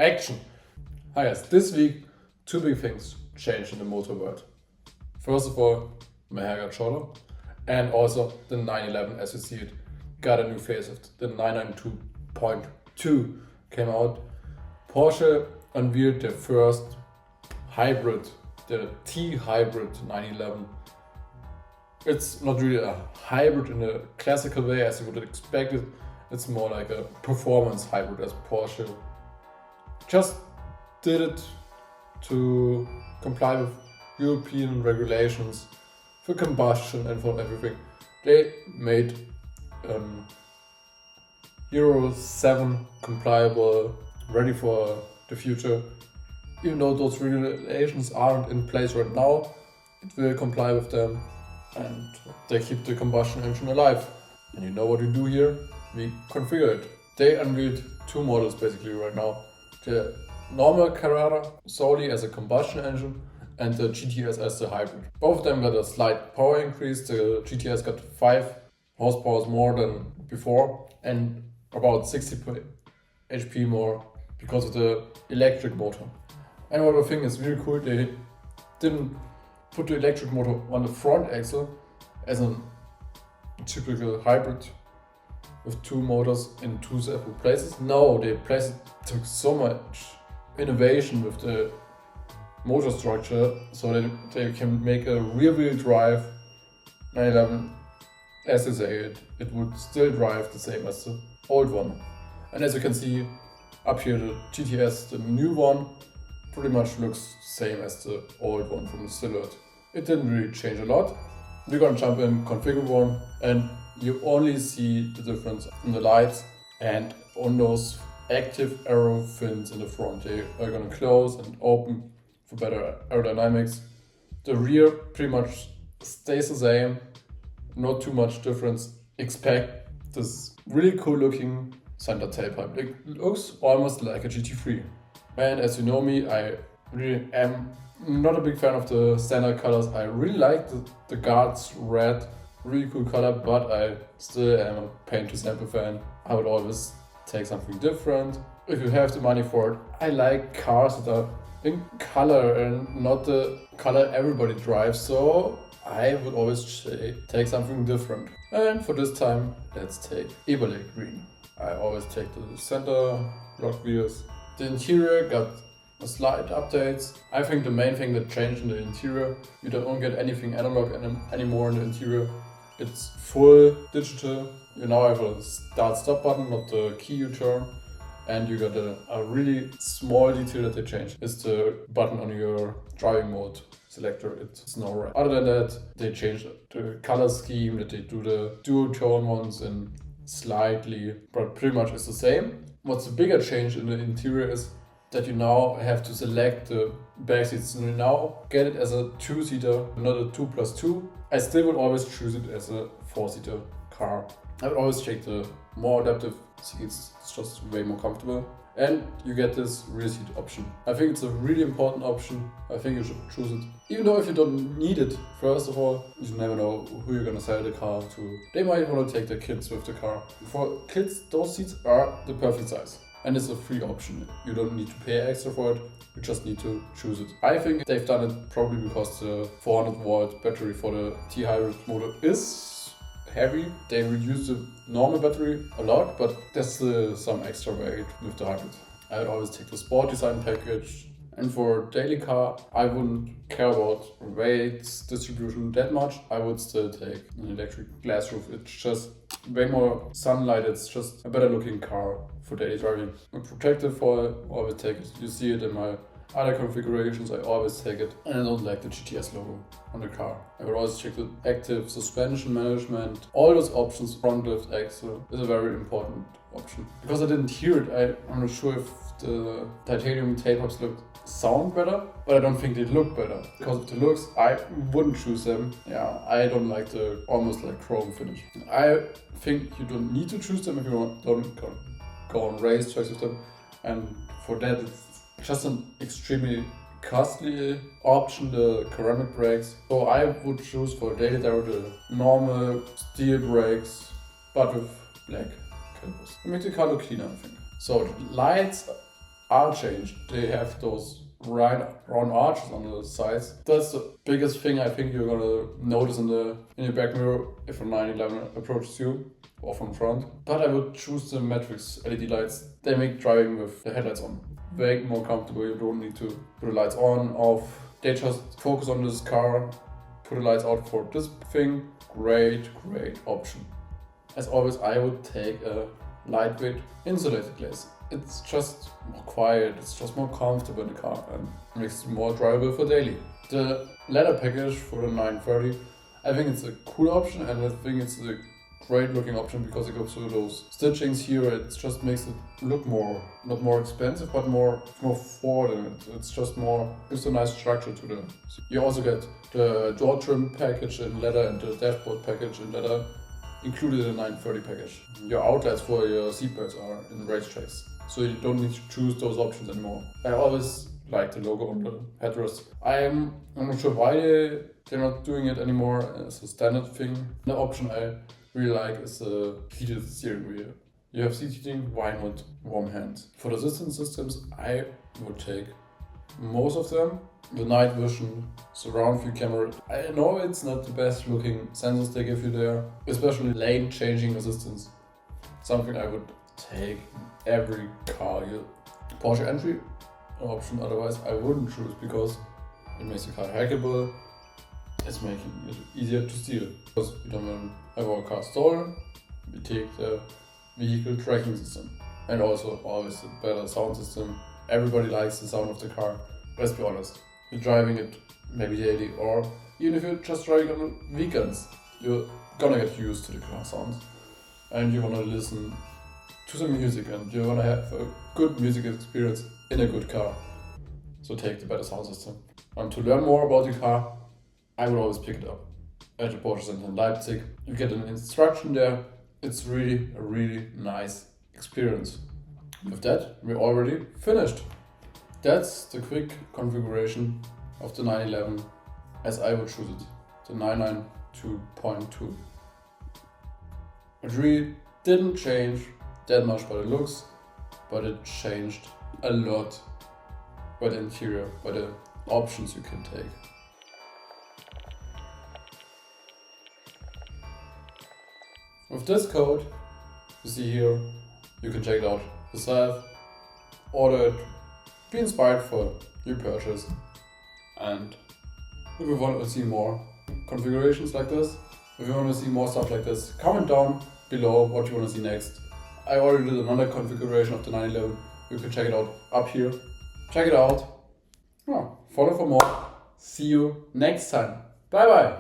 Action! Hi guys, this week two big things changed in the motor world. First of all, my hair got shorter, and also the 911 as you see it got a new facelift. The 992.2 came out. Porsche unveiled their first hybrid, the T-hybrid 911. It's not really a hybrid in a classical way as you would expect it. It's more like a performance hybrid as Porsche just did it to comply with European regulations for combustion and for everything. They made Euro 7 compliable, ready for the future. Even though those regulations aren't in place right now, it will comply with them and they keep the combustion engine alive. And you know what we do here? We configure it. They unveiled two models basically right now. The normal Carrera solely as a combustion engine and the GTS as the hybrid. Both of them got a slight power increase. The GTS got 5 horsepower more than before and about 60 HP more because of the electric motor. And what I think is really cool, they didn't put the electric motor on the front axle as a typical hybrid with two motors in two separate places. No, they took so much innovation with the motor structure so that they can make a rear-wheel drive 911. As they say it would still drive the same as the old one. And as you can see up here, the GTS, the new one, pretty much looks same as the old one from the silhouette. It didn't really change a lot. We're gonna jump in configure one and you only see the difference in the lights and on those active arrow fins in the front. They are gonna close and open for better aerodynamics. The rear pretty much stays the same, not too much difference. Expect this really cool looking center tailpipe. It looks almost like a GT3. And as you know me, I really am not a big fan of the standard colors. I really like the guards red, really cool color, but I still am a paint to sample fan. I would always take something different if you have the money for it. I like cars that are in color and not the color everybody drives, so I would always take something different. And for this time, let's take Eberle green. I always take the center block wheels. The interior got a slight updates. I think the main thing that changed in the interior, you don't get anything analog anymore in the interior. It's full digital. You now have a start-stop button, not the key you turn. And you got a really small detail that they changed. It's the button on your driving mode selector. It's no red. Other than that, they changed the color scheme, that they do the dual tone ones and slightly, but pretty much it's the same. What's the bigger change in the interior is that you now have to select the back seats. And you now get it as a 2-seater, not a 2+2. I still would always choose it as a 4-seater car. I would always take the more adaptive seats. It's just way more comfortable. And you get this rear seat option. I think it's a really important option. I think you should choose it. Even though if you don't need it, first of all, you never know who you're gonna sell the car to. They might want to take their kids with the car. For kids, those seats are the perfect size. And it's a free option. You don't need to pay extra for it. You just need to choose it. I think they've done it probably because the 400-volt battery for the T-hybrid motor is heavy. They reduced the normal battery a lot, but there's still some extra weight with the hybrid. I would always take the sport design package. And for daily car, I wouldn't care about weight distribution that much. I would still take an electric glass roof. It's just way more sunlight. It's just a better looking car for daily driving. A protective foil, always take it. You see it in my other configurations, I always take it. And I don't like the GTS logo on the car. I would always check the active suspension management. All those options, front lift, axle, is a very important option. Because I didn't hear it, I'm not sure if the titanium tailpipes sound better, but I don't think they look better. Because of the looks, I wouldn't choose them. Yeah, I don't like the almost like chrome finish. I think you don't need to choose them if you don't go on race tracks with them. And for that, it's just an extremely costly option, the ceramic brakes. So I would choose for daily driver the normal steel brakes, but with black calipers. It makes the car look cleaner, I think. So the lights are changed. They have those round arches on the sides. That's the biggest thing I think you're gonna notice in your back mirror if a 911 approaches you, or from front. But I would choose the Matrix LED lights. They make driving with the headlights on way more comfortable. You don't need to put the lights on, off. They just focus on this car, put the lights out for this thing. Great option. As always, I would take a lightweight insulated glass. It's just more quiet, it's just more comfortable in the car and makes it more drivable for daily. The leather package for the 930, I think it's a cool option, and I think it's a great looking option because it goes through those stitchings here. It just makes it look more, not more expensive, but more forward in it. It's just more, gives a nice structure to them. You also get the door trim package in leather and the dashboard package in leather included in the 930 package. Your outlets for your seatbelts are in racetracks, so you don't need to choose those options anymore. I always like the logo on the headrest. I'm not sure why they're not doing it anymore as a standard thing. The option I really like is the heated steering wheel. You have seat heating, why not warm hands? For the assistance systems, I would take most of them. The night vision, surround view camera. I know it's not the best looking sensors they give you there, especially lane changing assistance. Something I would take in every car. Porsche entry option, otherwise I wouldn't choose because it makes the car hackable. It's making it easier to steal. Because we don't want to have our car stolen, we take the vehicle tracking system. And also always a better sound system. Everybody likes the sound of the car, let's be honest. You're driving it maybe daily, or even if you're just driving on weekends, you're gonna get used to the car sounds. And you wanna listen to some music, and you wanna have a good music experience in a good car. So take the better sound system. And to learn more about the car, I would always pick it up at the Porsche Center in Leipzig. You get an instruction there. It's really a really nice experience. With that, we're already finished. That's the quick configuration of the 911 as I would choose it, the 992.2. It really didn't change that much by the looks, but it changed a lot by the interior, by the options you can take. With this code you see here, you can check it out yourself, order it, be inspired for your purchase. And if you want to see more configurations like this, if you want to see more stuff like this, comment down below what you want to see next. I already did another configuration of the 911, you can check it out up here. Check it out, follow for more. See you next time, bye bye.